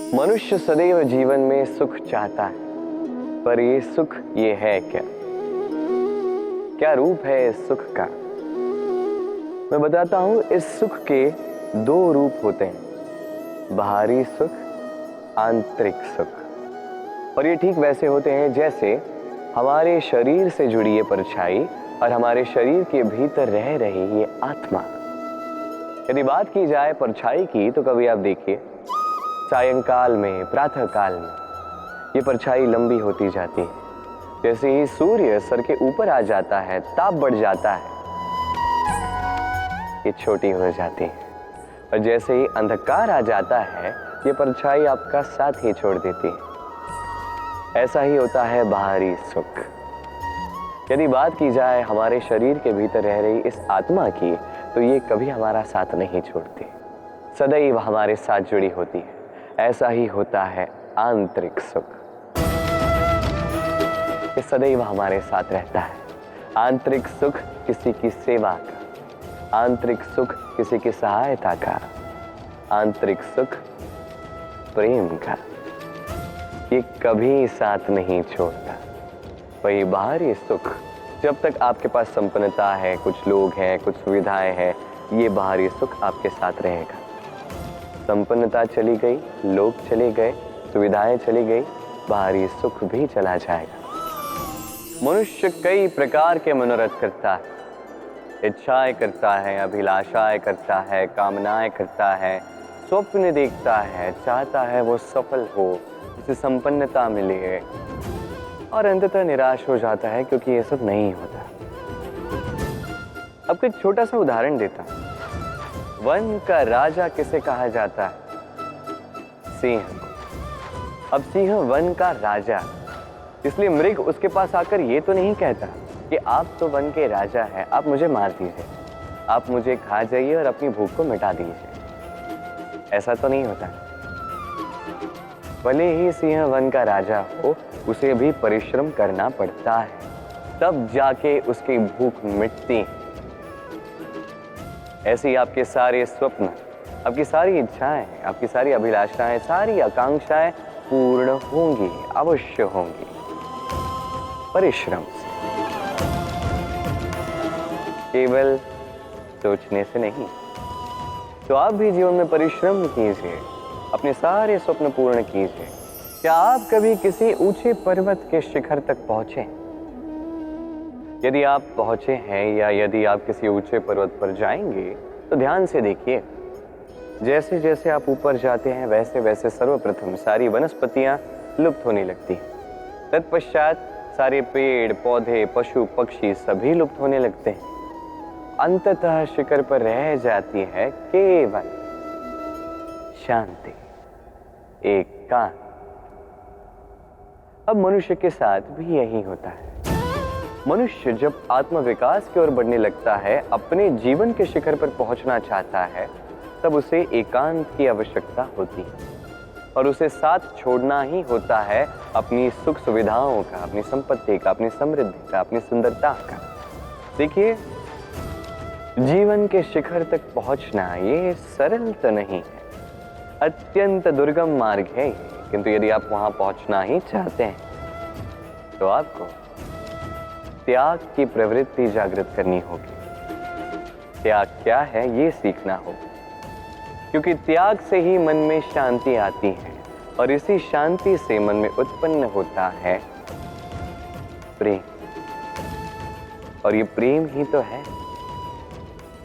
मनुष्य सदैव जीवन में सुख चाहता है, पर ये सुख ये है क्या? क्या रूप है इस सुख का? मैं बताता हूं। इस सुख के दो रूप होते हैं, बाहरी सुख, आंतरिक सुख। और ये ठीक वैसे होते हैं जैसे हमारे शरीर से जुड़ी ये परछाई और हमारे शरीर के भीतर रह रही ये आत्मा। यदि बात की जाए परछाई की, तो कभी आप देखिए सायंकाल में, प्रातः काल में ये परछाई लंबी होती जाती है। जैसे ही सूर्य सर के ऊपर आ जाता है, ताप बढ़ जाता है, ये छोटी हो जाती है। और जैसे ही अंधकार आ जाता है, ये परछाई आपका साथ ही छोड़ देती है। ऐसा ही होता है बाहरी सुख। यदि बात की जाए हमारे शरीर के भीतर रह रही इस आत्मा की, तो ये कभी हमारा साथ नहीं छोड़ती, सदैव हमारे साथ जुड़ी होती है। ऐसा ही होता है आंतरिक सुख, ये सदैव हमारे साथ रहता है। आंतरिक सुख किसी की सेवा का, आंतरिक सुख किसी की सहायता का, आंतरिक सुख प्रेम का, ये कभी साथ नहीं छोड़ता। वही बाहरी सुख, जब तक आपके पास संपन्नता है, कुछ लोग हैं, कुछ सुविधाएं हैं, ये बाहरी सुख आपके साथ रहेगा। संपन्नता चली गई, लोग चले गए, सुविधाएं चली गई, बाहरी सुख भी चला जाएगा। मनुष्य कई प्रकार के मनोरथ करता है, इच्छाएं करता है, अभिलाषाएं करता है, कामनाएं करता है, स्वप्न देखता है, चाहता है वो सफल हो, उसे संपन्नता मिले, और अंततः निराश हो जाता है क्योंकि ये सब नहीं होता। अब एक छोटा सा उदाहरण देता हूं। वन का राजा किसे कहा जाता है? सिंह। अब सिंह वन का राजा, इसलिए मृग उसके पास आकर ये तो नहीं कहता कि आप तो वन के राजा हैं, आप मुझे मार दीजिए, आप मुझे खा जाइए और अपनी भूख को मिटा दीजिए। ऐसा तो नहीं होता। भले ही सिंह वन का राजा हो, उसे भी परिश्रम करना पड़ता है, तब जाके उसकी भूख मिटती है। ऐसे ही आपके सारे स्वप्न, आपकी सारी इच्छाएं, आपकी सारी अभिलाषाएं, सारी आकांक्षाएं पूर्ण होंगी, अवश्य होंगी, परिश्रम से, केवल सोचने से नहीं। तो आप भी जीवन में परिश्रम कीजिए, अपने सारे स्वप्न पूर्ण कीजिए। क्या आप कभी किसी ऊंचे पर्वत के शिखर तक पहुंचे? यदि आप पहुंचे हैं या यदि आप किसी ऊंचे पर्वत पर जाएंगे, तो ध्यान से देखिए। जैसे जैसे आप ऊपर जाते हैं, वैसे वैसे सर्वप्रथम सारी वनस्पतियां लुप्त होने लगती हैं। तत्पश्चात सारे पेड़ पौधे, पशु पक्षी सभी लुप्त होने लगते हैं। अंततः शिखर पर रह जाती है केवल शांति, एकांत। अब मनुष्य के साथ भी यही होता है। मनुष्य जब आत्मविकास की ओर बढ़ने लगता है, अपने जीवन के शिखर पर पहुंचना चाहता है, तब उसे एकांत की आवश्यकता होती है और उसे साथ छोड़ना ही होता है अपनी सुख सुविधाओं का, अपनी संपत्ति का, अपनी समृद्धि का, अपनी सुंदरता का। देखिए, जीवन के शिखर तक पहुंचना ये सरल तो नहीं है, अत्यंत दुर्गम मार्ग है ये। किंतु यदि आप वहां पहुंचना ही चाहते हैं, तो आपको त्याग की प्रवृत्ति जागृत करनी होगी। त्याग क्या है ये सीखना होगा, क्योंकि त्याग से ही मन में शांति आती है और इसी शांति से मन में उत्पन्न होता है प्रेम। और ये प्रेम ही तो है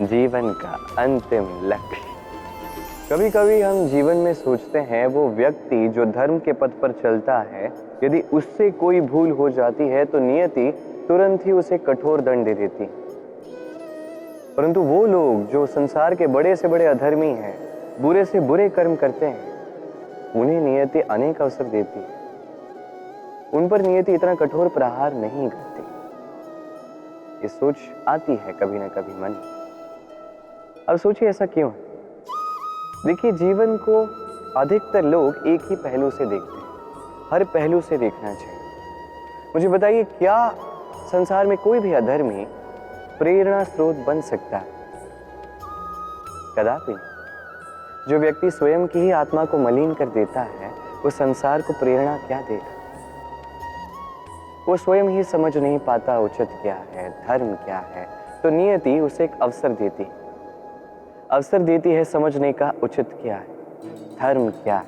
जीवन का अंतिम लक्ष्य। कभी कभी हम जीवन में सोचते हैं, वो व्यक्ति जो धर्म के पथ पर चलता है, यदि उससे कोई भूल हो जाती है तो नियति तुरंत ही उसे कठोर दंड दे देती। परंतु वो लोग जो संसार के बड़े से बड़े अधर्मी हैं, बुरे से बुरे कर्म करते हैं, उन्हें नियति अनेक अवसर देती है। उन पर नियति इतना कठोर प्रहार नहीं करती। ये सोच आती है कभी ना कभी मन में। अब सोचिए ऐसा क्यों है? देखिए, जीवन को अधिकतर लोग एक ही पहलू से देखते हैं, हर पहलू से देखना चाहिए। मुझे बताइए, क्या संसार में कोई भी अधर्मी प्रेरणा स्रोत बन सकता है? कदापि। जो व्यक्ति स्वयं की ही आत्मा को मलिन कर देता है, वो संसार को प्रेरणा क्या देगा? वो स्वयं ही समझ नहीं पाता उचित क्या है, धर्म क्या है, तो नियति उसे एक अवसर देती है समझने का उचित क्या है, धर्म क्या है।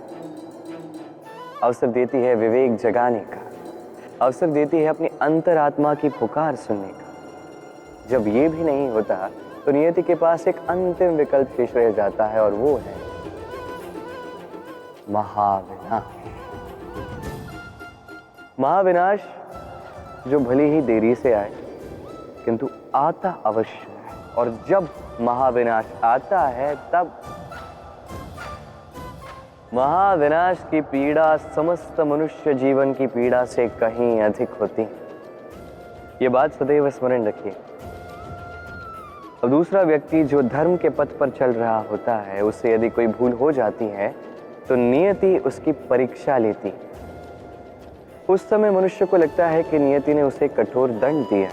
अवसर देती है विवेक जगाने का, अवसर देती है अपनी अंतरात्मा की पुकार सुनने का। जब ये भी नहीं होता तो नियति के पास एक अंतिम विकल्प शेष रह जाता है, और वो है महाविनाश। महाविनाश जो भले ही देरी से आए किंतु आता अवश्य है, और जब महाविनाश आता है तब महाविनाश की पीड़ा समस्त मनुष्य जीवन की पीड़ा से कहीं अधिक होती। ये बात सदैव स्मरण रखिए। अब दूसरा व्यक्ति जो धर्म के पथ पर चल रहा होता है, उससे यदि कोई भूल हो जाती है तो नियति उसकी परीक्षा लेती। उस समय मनुष्य को लगता है कि नियति ने उसे कठोर दंड दिया,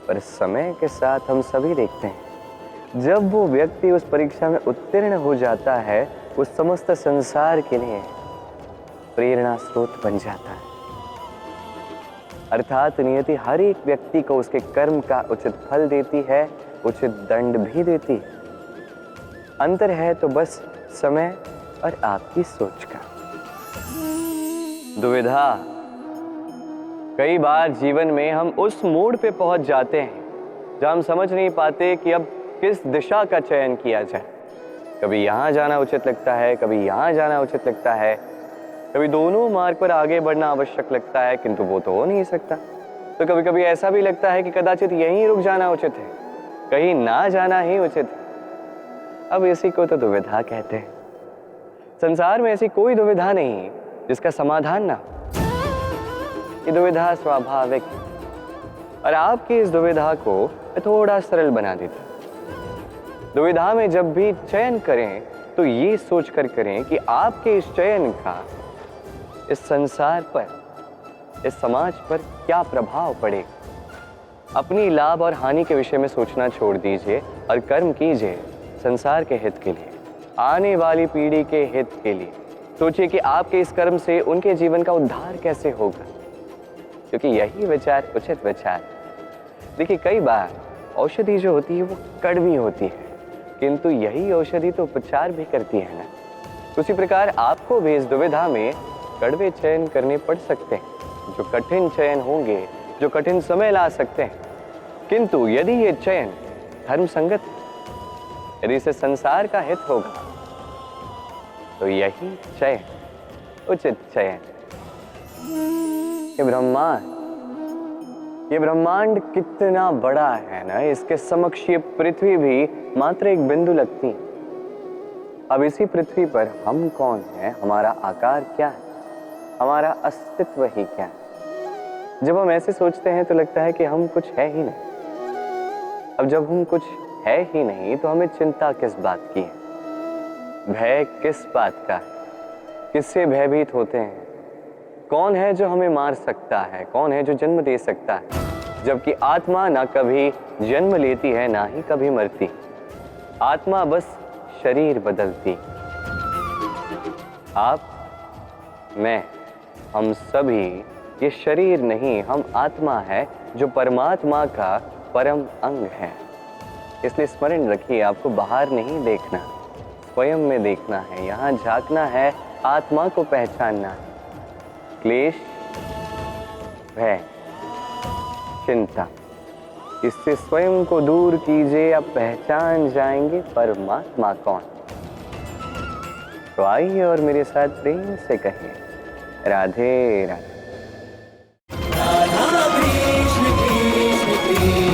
पर समय के साथ हम सभी देखते हैं जब वो व्यक्ति उस परीक्षा में उत्तीर्ण हो जाता है, वो समस्त संसार के लिए प्रेरणा स्रोत बन जाता है। अर्थात नियति हर एक व्यक्ति को उसके कर्म का उचित फल देती है, उचित दंड भी देती है। अंतर है तो बस समय और आपकी सोच का। दुविधा। कई बार जीवन में हम उस मोड़ पे पहुंच जाते हैं जहां हम समझ नहीं पाते कि अब किस दिशा का चयन किया जाए। कभी यहां जाना उचित लगता है, कभी यहां जाना उचित लगता है, कभी दोनों मार्ग पर आगे बढ़ना आवश्यक लगता है, किंतु वो तो हो नहीं सकता। तो कभी कभी ऐसा भी लगता है कि कदाचित यहीं रुक जाना उचित है, कहीं ना जाना ही उचित है। अब इसी को तो दुविधा कहते हैं। संसार में ऐसी कोई दुविधा नहीं जिसका समाधान ना हो। ये दुविधा स्वाभाविक है, और आपकी इस दुविधा को थोड़ा सरल बना देता। दुविधा में जब भी चयन करें तो ये सोच कर करें कि आपके इस चयन का इस संसार पर, इस समाज पर क्या प्रभाव पड़ेगा। अपनी लाभ और हानि के विषय में सोचना छोड़ दीजिए और कर्म कीजिए संसार के हित के लिए, आने वाली पीढ़ी के हित के लिए। सोचिए कि आपके इस कर्म से उनके जीवन का उद्धार कैसे होगा, क्योंकि यही विचार उचित विचार। देखिए, कई बार औषधि जो होती है वो कड़वी होती है, किंतु यही औषधि तो उपचार भी करती है ना। उसी प्रकार आपको भी इस दुविधा में कड़वे चयन करने पड़ सकते हैं, जो कठिन चयन होंगे, जो कठिन समय ला सकते हैं। किंतु यदि ये चयन धर्म संगत, यदि इसे संसार का हित होगा, तो यही चयन उचित चयन। ये ब्रह्मांड कितना बड़ा है ना, इसके समक्ष ये पृथ्वी भी मात्र एक बिंदु लगती। अब इसी पृथ्वी पर हम कौन है, हमारा आकार क्या है, हमारा अस्तित्व ही क्या है। जब हम ऐसे सोचते हैं तो लगता है कि हम कुछ है ही नहीं। अब जब हम कुछ है ही नहीं तो हमें चिंता किस बात की है, भय किस बात का है, किससे भयभीत होते हैं। कौन है जो हमें मार सकता है, कौन है जो जन्म दे सकता है, जबकि आत्मा ना कभी जन्म लेती है ना ही कभी मरती। आत्मा बस शरीर बदलती। आप, मैं, हम सभी ये शरीर नहीं, हम आत्मा है जो परमात्मा का परम अंग है। इसलिए स्मरण रखिए, आपको बाहर नहीं देखना, स्वयं में देखना है। यहाँ झांकना है, आत्मा को पहचानना है। क्लेश, भय, चिंता, इससे स्वयं को दूर कीजिए, आप पहचान जाएंगे परमात्मा कौन। तो आइए और मेरे साथ प्रेम से कहिए, राधे राधे। राधा कृष्ण कृष्ण कृष्ण।